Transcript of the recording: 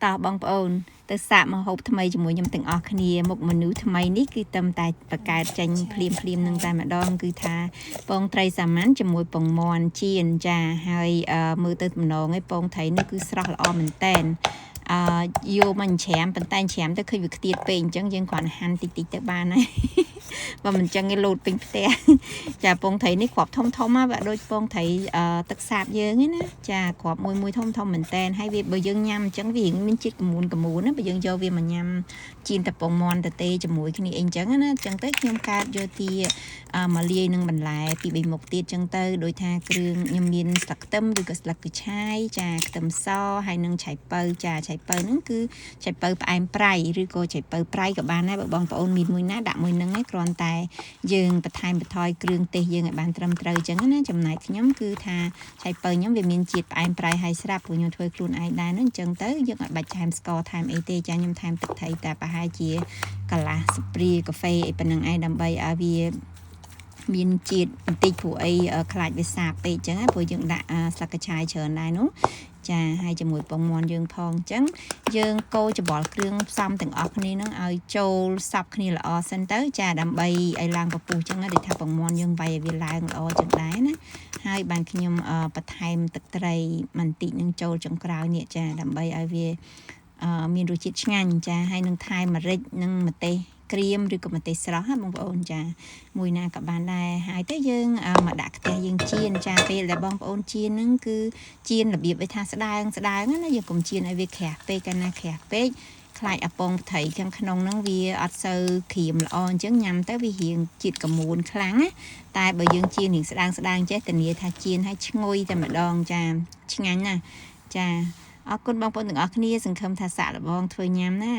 តោះបងប្អូនទៅសាកមកហូបថ្មីជាមួយខ្ញុំទាំងអស់គ្នាមុខមនុស្សថ្មីនេះគឺតែបកកើតចេញភ្លាមនឹងតែម្ដងគឺថាពងត្រីសាមញ្ញជាមួយពងមាន់ចៀនចាហើយមើលទៅទំនងឯពងត្រីនេះគឺស្រស់ល្អមែនតែនយកមកច្រាមប៉ុន្តែច្រាមទៅឃើញវាខ្ទាតពេកអញ្ចឹងយើងគ្រាន់ហាន់តិចទៅបានហើយបើមិនអញ្ចឹងគេលោតពេញផ្ទះចាពងត្រីនេះគ្រាប់ធំណាវាដូចពងត្រីទឹកសាបយើងឯណាចាគ្រាប់មួយធំមែនតែនហើយវាបើយើងញ៉ាំអញ្ចឹងវាមានជាតិកមូនណាបើយើងយកវាមកញ៉ាំជៀនតែពងមាន់ទេជាមួយគ្នាអីអញ្ចឹងណាអញ្ចឹងទៅខ្ញុំកើតយកទីមកលាយនឹងបន្លែពី3មុខទៀតអញ្ចឹងទៅដោយថាគ្រឿងខ្ញុំមានស្លឹកខ្ទឹមឬក៏ស្លឹកគូឆាយចាខ្ទឹមសហើយនឹងឆៃពៅចាឆៃពៅហ្នឹងគឺឆៃពៅផ្អែមប្រៃឬក៏ឆៃពៅប្រៃក៏បានដែរបើបងប្អូនមានមួយណាដាក់មួយហ្នឹងឯងគ្រាន់តែយើងបន្ថែមបន្ថយគ្រឿងទេសយើងឲ្យបានត្រឹមត្រូវអញ្ចឹងណាចំណែកខ្ញុំគឺថាឆៃពៅខ្ញុំវាមានជាតិផ្អែមប្រៃហើយស្រាប់ព្រោះខ្ញុំធ្វើខ្លួនឯងដែរហ្នឹងអញ្ចឹងទៅយើងអាចបាច់ថែមស្ករថែមអីទេចាខ្ញុំថែមទឹកត្រីតែប្រហែលជាកន្លះស្ព្រីកាហ្វេអីប៉ុណ្្នឹងឯងដើម្បីឲ្យវាមានជាតិបន្តិចព្រោះអីខ្លាចវាសាបពេកអញ្ចឹងព្រោះយើងដាក់ស្លឹកកញ្ឆាយច្រើនដែរនោះចាហើយជាមួយពងមាន់យើងផងអញ្ចឹងយើងកូរច្បល់គ្រឿងផ្សំទាំងអស់គ្នានឹងឲ្យចូលសព្វគ្នាល្អសិនទៅចាដើម្បីឲ្យឡើងពពុះអញ្ចឹងដូចថាពងមាន់យើងវាយឲ្យវាឡើងល្អអញ្ចឹងដែរណាហើយបានខ្ញុំបន្ថែមទឹកត្រីបន្តិចនឹងចូលចុងក្រោយនេះចាដើម្បីឲ្យវាមានរសជាតិឆ្ងាញ់ចាហើយនឹងថែមម្រេចនិងម្ទេសក្រៀមឬក៏ម្ទេសស្រស់ណាបងប្អូនចាមួយណាក៏បានដែរហើយទៅយើងមកដាក់ខ្ទះយើងចៀនចាពេលដែលបងប្អូនចៀនហ្នឹងគឺចៀនរបៀបឲ្យថាស្ដើងណាយើងកុំចៀនឲ្យវាក្រាស់ពេកកាលណាក្រាស់ពេកខ្លាចអាពងត្រីខាងក្នុងហ្នឹងវាអត់សូវក្រៀមល្អអញ្ចឹងញ៉ាំទៅវារៀងជាតិកមូនខ្លាំងណាតែបើយើងចៀនរៀងស្ដើងចេះធានាថាចៀនឲ្យឈ្ងុយតែម្ដងចាឆ្ងាញ់ណាស់ចាអរគុណបងប្អូនទាំងអស់គ្នាសង្ឃឹមថាសាកល្បងធ្វើញ៉ាំណា